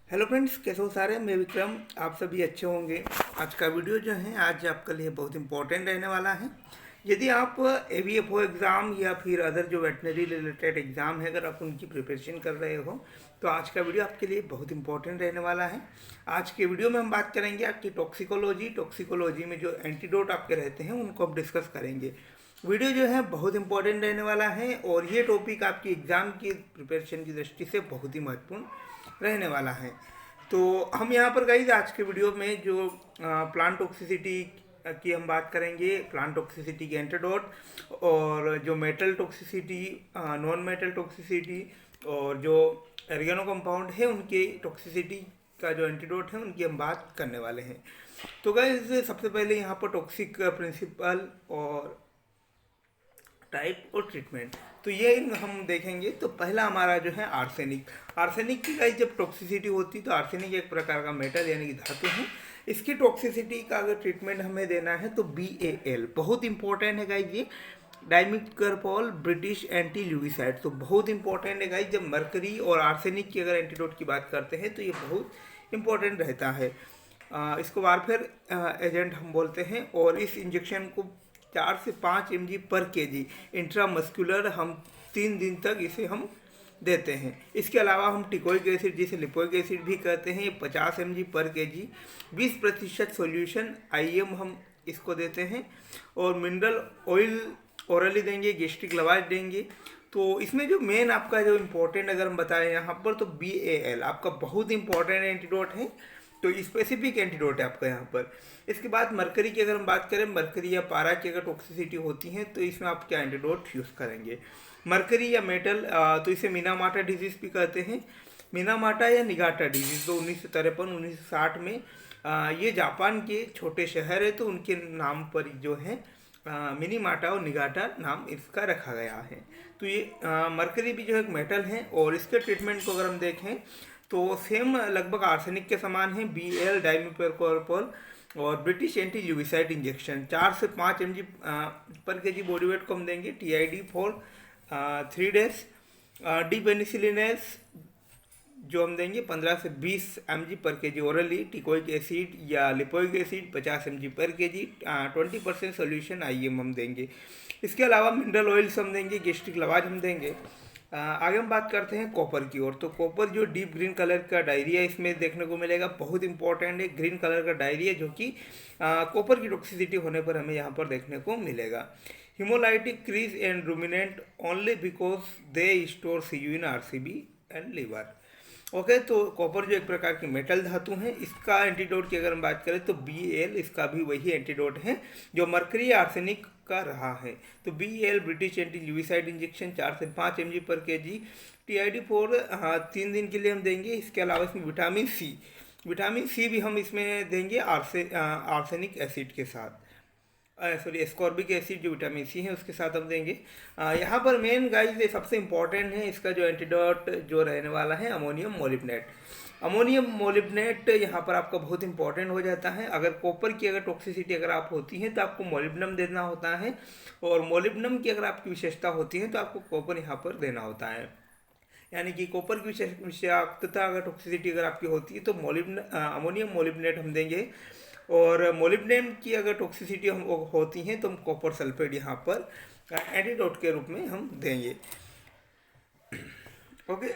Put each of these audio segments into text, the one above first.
Hello friends, कैसे हो सारे। मैं विक्रम, आप सभी अच्छे होंगे। आज का वीडियो जो है आज आपके लिए बहुत इंपॉर्टेंट रहने वाला है। यदि आप एवीएफओ एग्ज़ाम या फिर अदर जो वेटनरी रिलेटेड एग्ज़ाम है, अगर आप उनकी प्रिपरेशन कर रहे हो तो आज का वीडियो आपके लिए बहुत इंपॉर्टेंट रहने वाला है। आज के वीडियो में हम बात करेंगे आपकी टॉक्सिकोलॉजी में जो एंटीडोट आपके रहते हैं उनको हम डिस्कस करेंगे। वीडियो जो है बहुत इंपॉर्टेंट रहने वाला है और ये टॉपिक आपकी एग्ज़ाम की प्रिपरेशन की दृष्टि से बहुत ही महत्वपूर्ण रहने वाला है। तो हम यहाँ पर गाइस आज के वीडियो में जो प्लांट टॉक्सिसिटी की हम बात करेंगे, प्लांट टॉक्सिसिटी के एंटीडोट और जो metal toxicity, non metal toxicity और जो एर्गेनो कंपाउंड है उनके टॉक्सिसिटी का जो एंटीडोट है उनकी हम बात करने वाले हैं। तो गाइस सबसे पहले यहाँ पर टॉक्सिक प्रिंसिपल और टाइप और ट्रीटमेंट, तो ये हम देखेंगे। तो पहला हमारा जो है आर्सेनिक की गाइस जब टॉक्सिसिटी होती है तो आर्सेनिक एक प्रकार का मेटल यानी कि धातु है। इसकी टॉक्सिसिटी का अगर ट्रीटमेंट हमें देना है तो BAL बहुत इंपॉर्टेंट है गाइस। ये डाइमिथोक्सार्पोल ब्रिटिश एंटी ल्यूविसाइड, तो बहुत इंपॉर्टेंट है गाइस। जब मरकरी और आर्सेनिक की अगर एंटीडोट की बात करते हैं तो ये बहुत इंपॉर्टेंट रहता है। इसको वारफेयर एजेंट हम बोलते हैं और इस इंजेक्शन को 4 से 5 mg पर केजी इंट्रामस्कुलर हम 3 दिन तक इसे हम देते हैं। इसके अलावा हम टिकोइक एसिड जिसे लिपोइक एसिड भी कहते हैं, ये 50 mg पर केजी 20% सॉल्यूशन IM हम इसको देते हैं। और मिनरल ऑयल ओरली देंगे, गैस्ट्रिक लवाज देंगे। तो इसमें जो मेन आपका जो इम्पोर्टेंट अगर हम बताएं यहाँ पर तो BAL आपका बहुत इंपॉर्टेंट एंटीडोट है, तो स्पेसिफिक एंटीडोट है आपका यहाँ पर। इसके बाद मरकरी की अगर हम बात करें, मरकरी या पारा की अगर टॉक्सिसिटी होती है तो इसमें आप क्या एंटीडोट यूज़ करेंगे। मरकरी या मेटल, तो इसे मिनामाटा डिजीज़ भी कहते हैं, मिनामाटा या निगाटा डिजीज़। तो 1953-1960 में ये जापान के छोटे शहर है तो उनके नाम पर जो है मिनीमाटा और निगाटा नाम इसका रखा गया है। तो ये मरकरी भी जो है एक मेटल है और इसके ट्रीटमेंट को अगर हम देखें तो सेम लगभग आर्सेनिक के समान है। BAL डाइमिथोक्सार्पोल और ब्रिटिश एंटी ल्यूविसाइड इंजेक्शन 4 से 5 mg पर केजी बॉडी वेट को हम देंगे। TID for 3 days. डी पेनिसिलिनेस जो हम देंगे 15 से 20 mg पर केजी ओरली। टिकोइक एसिड या लिपोइक एसिड 50 mg पर केजी 20% सोल्यूशन IM हम देंगे। इसके अलावा मिनरल ऑयल्स हम देंगे, गैस्ट्रिक लवाज हम देंगे। आगे हम बात करते हैं कॉपर की ओर। तो कॉपर जो डीप ग्रीन कलर का डायरिया इसमें देखने को मिलेगा, बहुत इंपॉर्टेंट है। ग्रीन कलर का डायरिया जो कि कॉपर की टॉक्सिसिटी होने पर हमें यहाँ पर देखने को मिलेगा। Haemolytic crisis and ruminant only because they store CU in RCB and liver. Okay, तो कॉपर जो एक प्रकार की मेटल धातु है, इसका एंटीडोट की अगर हम बात करें तो BAL इसका भी वही एंटीडोट है जो मरकरी आर्सेनिक का रहा है। तो BAL ब्रिटिश एंटी ल्यूविसाइड इंजेक्शन 4 से 5 mg पर केजी। TID फॉर 3 दिन के लिए हम देंगे। इसके अलावा इसमें विटामिन सी भी हम इसमें देंगे आर्सेनिक एसिड के साथ, सॉरी एस्कॉर्बिक एसिड जो विटामिन सी है उसके साथ हम देंगे। यहाँ पर मेन गाइस सबसे इम्पॉर्टेंट है इसका जो एंटीडोट जो रहने वाला है अमोनियम मोलिब्डेनेट यहाँ पर आपका बहुत इंपॉर्टेंट हो जाता है। अगर कॉपर की अगर टॉक्सिसिटी अगर आप होती है तो आपको मोलिब्डेनम देना होता है, और मोलिब्डेनम की अगर आपकी विशेषता होती है तो आपको कॉपर यहाँ पर देना होता है। यानी कि कॉपर की विषाक्तता अगर टॉक्सिसिटी अगर आपकी होती है तो अमोनियम मोलिब्डेनेट हम देंगे, और मोलिब्डेनम की अगर टॉक्सिसिटी हम होती है तो हम कॉपर सल्फेट यहाँ पर एंटीडोट के रूप में हम देंगे। ओके,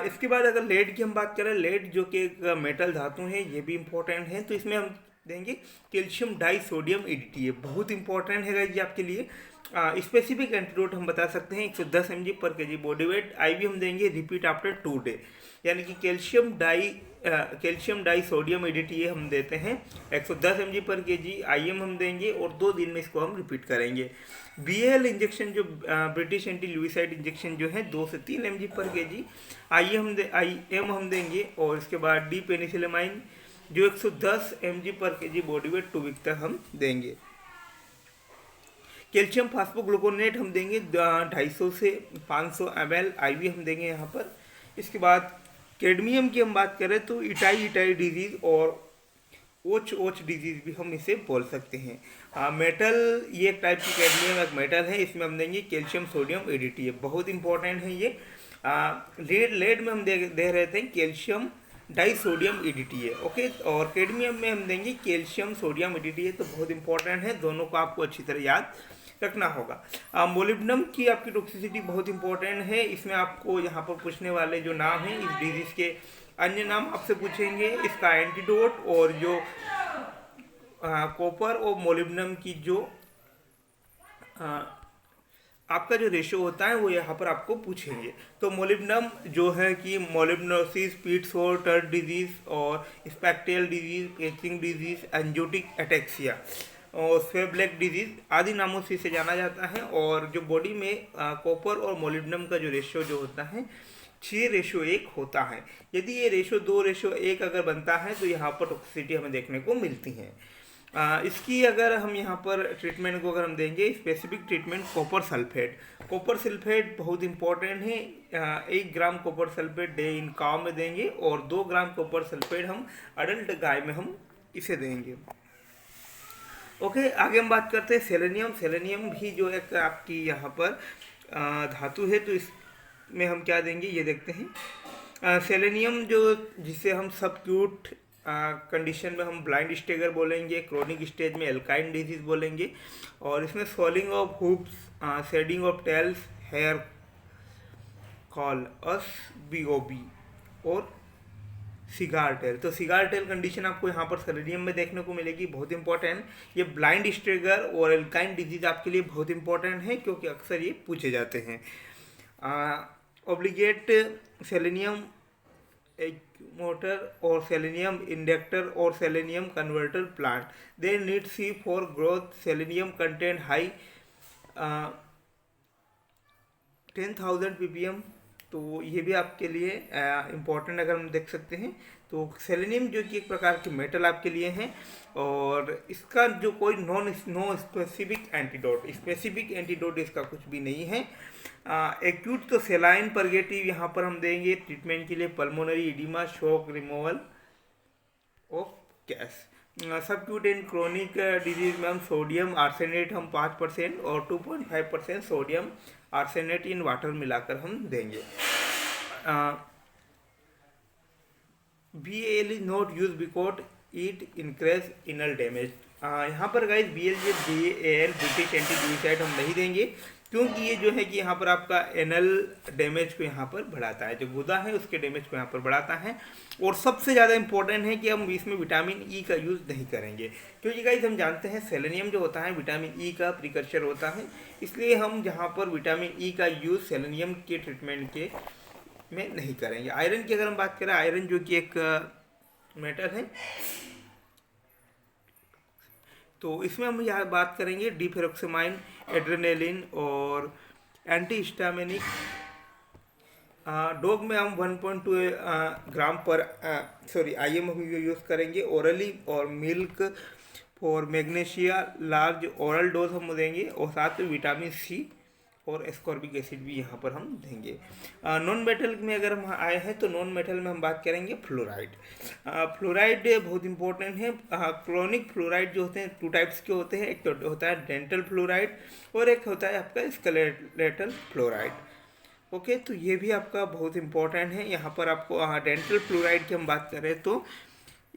इसके बाद अगर लेड की हम बात करें, लेड जो कि एक मेटल धातु है, ये भी इम्पोर्टेंट है। तो इसमें हम देंगे कैल्शियम डाई सोडियम EDTA, बहुत इंपॉर्टेंट है ये आपके लिए। स्पेसिफिक एंटीडोट हम बता सकते हैं 110 mg पर केजी बॉडी वेट। IV हम देंगे रिपीट आफ्टर 2 डे, यानी कि कैल्शियम डाई सोडियम EDTA हम देते हैं 110 mg पर केजी। IM हम देंगे और 2 दिन में इसको हम रिपीट करेंगे। BAL इंजेक्शन जो ब्रिटिश एंटी ल्यूविसाइड इंजेक्शन जो है 2 से 3 mg पर केजी IM हम देंगे। और इसके बाद डी पेनिसिलेमाइन जो 110 mg पर केजी बॉडी वेट 2 वीक तक हम देंगे। कैल्शियम फास्फोग्लूकोनेट हम देंगे 250 से 500 ml IV हम देंगे यहाँ पर। इसके बाद कैडमियम की हम बात करें तो इटाई डिजीज़ और ओच डिजीज़ भी हम इसे बोल सकते हैं। मेटल, ये एक टाइप की कैडमियम एक मेटल है, इसमें हम देंगे कैल्शियम सोडियम EDTA, बहुत इंपॉर्टेंट है ये। लेड में हम दे रहे थे calcium die sodium EDTA। Okay, और कैडमियम में हम देंगे कैल्शियम सोडियम EDTA। तो बहुत इंपॉर्टेंट है, दोनों को आपको अच्छी तरह याद रखना होगा। मोलिब्डेनम की आपकी टॉक्सिसिटी बहुत इंपॉर्टेंट है। इसमें आपको यहाँ पर पूछने वाले जो नाम हैं इस डिजीज के अन्य नाम आपसे पूछेंगे, इसका एंटीडोट, और जो कॉपर और मोलिब्डेनम की जो आपका जो रेशियो होता है वो यहाँ पर आपको पूछेंगे। तो मोलिब्डेनम जो है कि मोलिब्डेनोसिस, पीट-सोर, टर्ट डिजीज और स्पेक्ट्रल डिजीज, एचिंग डिजीज, एंजियोटिक एटेक्सिया और स्वेब्लेक डिजीज आदि नामों से इसे जाना जाता है। और जो बॉडी में कॉपर और मोलिब्डेनम का जो रेशियो जो होता है 6:1 होता है। यदि ये रेशियो 2:1 अगर बनता है तो यहाँ पर टॉक्सिसिटी हमें देखने को मिलती है। इसकी अगर हम यहाँ पर ट्रीटमेंट को अगर हम देंगे, specific treatment copper sulphate. Copper sulphate बहुत इंपॉर्टेंट है। 1 gram copper sulphate day in cow में देंगे और 2 ग्राम कॉपर सल्फेट हम अडल्ट गाय में हम इसे देंगे। ओके, आगे हम बात करते हैं सेलेनियम। सेलेनियम भी जो एक आपकी यहाँ पर धातु है, तो इसमें हम क्या देंगे ये देखते हैं। सेलेनियम जो जिसे हम सबक्यूट कंडीशन में हम ब्लाइंड स्टेगर बोलेंगे, क्रोनिक स्टेज में एल्काइन डिजीज बोलेंगे, और इसमें sloughing of hoofs, shedding of tails, hair call us BOB और सिगार टेल। तो सिगार टेल कंडीशन आपको यहाँ पर सेलेनियम में देखने को मिलेगी, बहुत इंपॉर्टेंट। ये ब्लाइंड स्टेगर और एल्काइन डिजीज आपके लिए बहुत इंपॉर्टेंट है क्योंकि अक्सर ये पूछे जाते हैं। ऑब्लिगेट सेलेनियम मोटर और सेलेनियम इंडक्टर और selenium converter plant, they need C for growth. Selenium content high 10,000 ppm। तो ये भी आपके लिए इम्पोर्टेंट अगर हम देख सकते हैं। तो सेलेनियम जो कि एक प्रकार के मेटल आपके लिए हैं, और इसका जो कोई नो स्पेसिफिक एंटीडोट इसका कुछ भी नहीं है। एक्यूट तो सेलाइन परगेटिव यहाँ पर हम देंगे ट्रीटमेंट के लिए, pulmonary oedema, shock removal of gas. Subacute and chronic disease में हम सोडियम आर्सेनेट हम 5% और 2.5% सोडियम आर्सेनेट इन वाटर मिलाकर हम देंगे। BAL is not use because it increase inner damage. यहाँ पर गाइस BAL ब्रिटिश एंटीडुइसाइड हम नहीं देंगे क्योंकि ये जो है कि यहाँ पर आपका एनल डैमेज को यहाँ पर बढ़ाता है, जो गुदा है उसके डैमेज को यहाँ पर बढ़ाता है। और सबसे ज़्यादा इंपॉर्टेंट है कि हम इसमें विटामिन ई का यूज़ नहीं करेंगे क्योंकि गाइस हम जानते हैं सेलेनियम जो होता है विटामिन ई का प्रिकर्सर होता है, इसलिए हम जहाँ पर विटामिन ई का यूज़ सेलेनियम के ट्रीटमेंट के में नहीं करेंगे। आयरन की अगर हम बात करें, आयरन जो कि एक मेटल है, तो इसमें हम यहाँ बात करेंगे डिफेरोक्सामाइन, एड्रेनालिन और एंटीहिस्टामिनिक। डॉग में हम 1.2 ग्राम पर IM हम यूज़ करेंगे ओरली, और milk for magnesia large oral dose हम देंगे, और साथ में विटामिन सी और एस्कॉर्बिक एसिड भी यहाँ पर हम देंगे। नॉन मेटल में अगर हम आए हैं तो नॉन मेटल में हम बात करेंगे फ्लोराइड। फ्लोराइड बहुत इंपॉर्टेंट है। क्रोनिक फ्लोराइड जो होते हैं 2 टाइप्स के होते हैं, एक तो होता है डेंटल फ्लोराइड और एक होता है आपका स्केलेटल फ्लोराइड। ओके, तो ये भी आपका बहुत इंपॉर्टेंट है। यहाँ पर आपको डेंटल फ्लोराइड की हम बात करें तो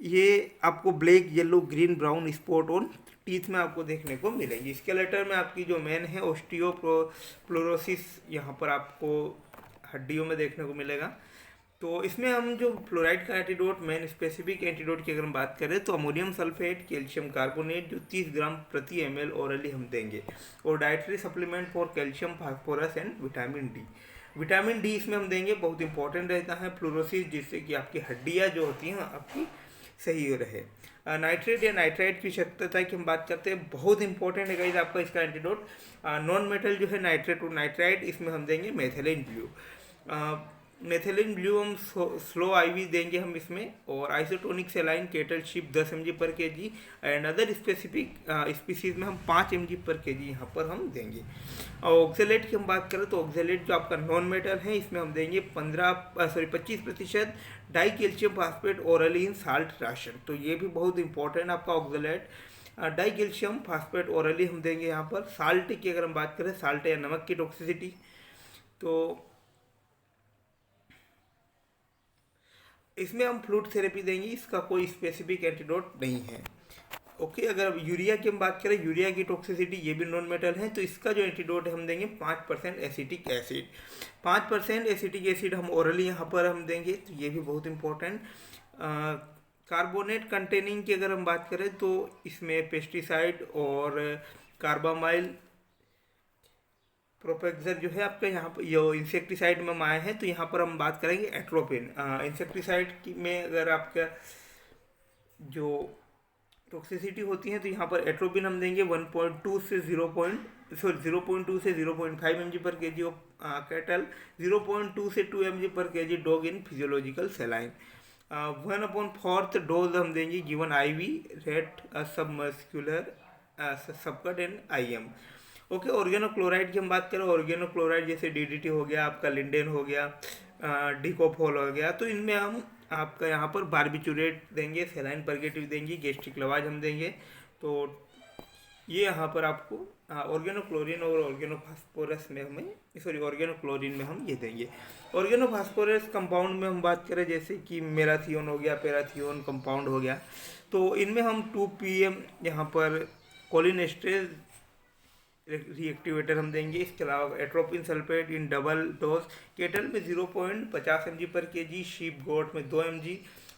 ये आपको black, yellow, green, brown spot on teeth में आपको देखने को मिलेगी। स्केलेटल में आपकी जो मेन है ऑस्टियोफ्लोरोसिस यहाँ पर आपको हड्डियों में देखने को मिलेगा। तो इसमें हम जो फ्लोराइड का एंटीडोट, मेन स्पेसिफिक एंटीडोट की अगर हम बात करें तो अमोनियम सल्फेट, कैल्शियम कार्बोनेट जो 30 ग्राम प्रति ml ओरली हम देंगे, और dietary supplement for calcium, phosphorus and vitamin D. Vitamin D इसमें हम देंगे, बहुत इंपॉर्टेंट रहता है फ्लोरोसिस, जिससे कि आपकी हड्डियाँ जो होती हैं आपकी सही रहे। नाइट्रेट या नाइट्राइट की शक्तिता की हम बात करते हैं, बहुत इंपॉर्टेंट है गाइस आपका इसका एंटीडोट। नॉन मेटल जो है नाइट्रेट और नाइट्राइट, इसमें हम देंगे मेथिलीन ब्लू। मेथिलीन ब्लू हम स्लो IV देंगे हम इसमें, और आइसोटोनिक सेलाइन केटल शिप 10 mg पर kg, and other specific species में हम 5 mg पर kg यहाँ पर हम देंगे। और ऑक्जेलेट की हम बात करें तो ऑक्जेलेट जो आपका नॉन मेटल है इसमें हम देंगे 25% डाई कैल्शियम फास्फेट ओरली इन साल्ट राशन। तो ये भी बहुत इंपॉर्टेंट आपका oxalate. Die calcium phosphate orally हम देंगे यहाँ पर। साल्ट की अगर हम बात करें, साल्ट या नमक की टॉक्सिसिटी, तो इसमें हम फ्लूड थेरेपी देंगे, इसका कोई स्पेसिफिक एंटीडोट नहीं है। ओके, अगर यूरिया की हम बात करें, यूरिया की टॉक्सिसिटी, ये भी नॉन मेटल है, तो इसका जो एंटीडोट है हम देंगे 5% एसिटिक एसिड। 5% एसिटिक एसिड हम ओरली यहाँ पर हम देंगे, तो ये भी बहुत इंपॉर्टेंट। कार्बोनेट कंटेनिंग की अगर हम बात करें तो इसमें पेस्टिसाइड और कार्बामाइल प्रोपेक्सर जो है आपका यहाँ पर, ये इंसेक्टिसाइड में हम आए हैं, तो यहाँ पर हम बात करेंगे एट्रोपिन। इंसेक्टिसाइड में अगर आपका जो टॉक्सिसिटी होती है तो यहाँ पर एट्रोपिन हम देंगे 1.2 से 0.2 से 0.5 mg पर केजी ऑफ कैटल, 0.2 से 2 mg पर KG dog in physiological saline. 1/4 dose हम देंगे given IV rate submuscular subcut and IM। Okay, organochloride की हम बात करें, ऑर्गेनोक्लोराइड जैसे DDT हो गया, आपका लिंडेन हो गया, डिकोफोल हो गया, तो इनमें हम आपका यहाँ पर बारबिचूरेट देंगे, सेलाइन परगेटिव देंगे, गेस्ट्रिक लवाज हम देंगे। तो ये यहाँ पर आपको ऑर्गेनोक्लोरिन और ऑर्गेनोफास्फोरस में ऑर्गेनोक्लोरिन में हम ये देंगे। ऑर्गेनोफास्फोरस कंपाउंड में हम बात करें जैसे कि मेराथियोन हो गया, पैराथियोन कंपाउंड हो गया, तो इनमें हम 2 PM यहाँ पर कोलिनेस्टेज रिएक्टिवेटर हम देंगे। इसके अलावा atropine sulphate in double dose, kettle में 0.50 mg पर केजी, शीप गोट में 2 mg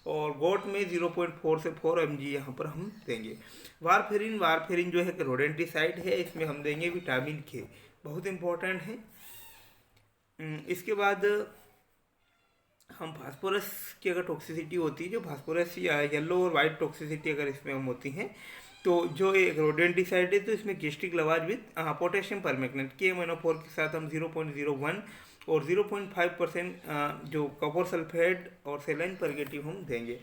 और गोट में 0.4 से 4 mg यहाँ पर हम देंगे। वारफेरिन जो है कि रोडेंटिसाइड है, इसमें हम देंगे विटामिन K, बहुत इंपॉर्टेंट है। इसके बाद हम फास्फोरस की अगर टॉक्सिसिटी होती है, जो फास्फोरस या येलो और वाइट टॉक्सिसिटी अगर इसमें हम होती हैं, तो जो एक रोडेंटिसाइड है तो इसमें gastric लवाज with potassium permanganate KMnO4 के साथ हम 0.01 और 0.5% जो कॉपर सल्फेट और सेलाइन परगेटिव हम देंगे।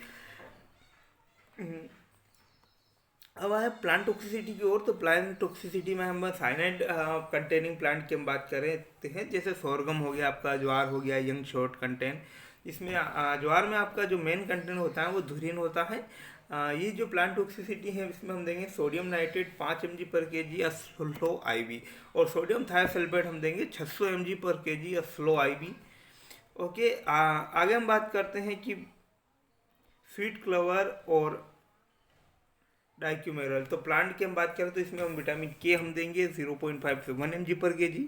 अब आए प्लांट टॉक्सिसिटी की ओर, तो प्लांट टॉक्सिसिटी में हम साइनाइड कंटेनिंग प्लांट की हम बात करते हैं, जैसे सोरगम हो गया, आपका ज्वार हो गया, यंग शॉर्ट कंटेंट। इसमें ज्वार में आपका जो मेन कंटेंट होता है वो धुरीन होता है। ये जो प्लांट टॉक्सिसिटी है इसमें हम देंगे सोडियम नाइट्रेट 5 mg पर केजी या स्लो IV, और सोडियम थायोसल्फेट हम देंगे 600 mg पर केजी या स्लो IV। ओके, आगे हम बात करते हैं कि स्वीट क्लवर और डाइक्यूमेरल, तो प्लांट की हम बात करें तो इसमें हम विटामिन K हम देंगे 0.5 से 1 mg पर केजी,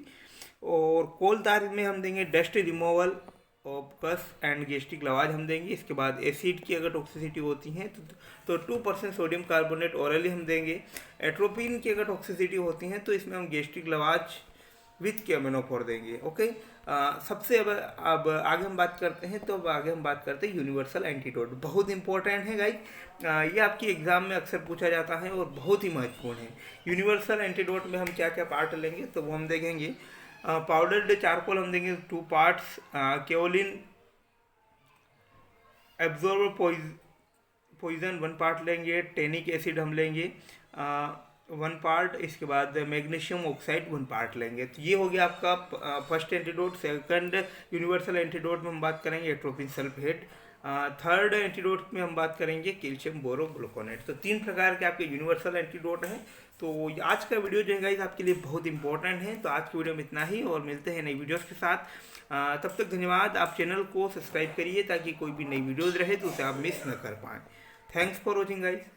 और कोलतार में हम देंगे डस्ट रिमूवल और कस एंड गेस्ट्रिक लवाज हम देंगे। इसके बाद एसिड की अगर टॉक्सिसिटी होती है तो 2% सोडियम कार्बोनेट ओरली हम देंगे। एट्रोपिन की अगर टॉक्सिसिटी होती है तो इसमें हम गेस्ट्रिक लवाज विथ KMnO4 देंगे। ओके, सबसे अब आगे हम बात करते हैं, तो अब आगे हम बात करते हैं यूनिवर्सल एंटीडोट, बहुत इंपॉर्टेंट है गाइस, ये आपकी एग्जाम में अक्सर पूछा जाता है और बहुत ही महत्वपूर्ण है। यूनिवर्सल एंटीडोट में हम क्या क्या पार्ट लेंगे तो वो हम देखेंगे। पाउडर्ड चारकोल हम देंगे 2 parts, kaolin absorber poison 1 part लेंगे, टेनिक एसिड हम लेंगे 1 पार्ट, इसके बाद मैग्नीशियम ऑक्साइड 1 पार्ट लेंगे। तो ये हो गया आपका first antidote. Second universal antidote में हम बात करेंगे एट्रोपिन सल्फेट। थर्ड एंटीडोट में हम बात करेंगे कैल्शियम बोरोग्लूकोनेट। तो 3 प्रकार के आपके यूनिवर्सल एंटीडोट हैं। तो आज का वीडियो जो है गाइस आपके लिए बहुत इंपॉर्टेंट है। तो आज की वीडियो में इतना ही, और मिलते हैं नई वीडियोस के साथ। तब तक धन्यवाद। आप चैनल को सब्सक्राइब करिए ताकि कोई भी नई वीडियोज़ रहे तो उसे आप मिस न कर पाएँ। Thanks for watching guys.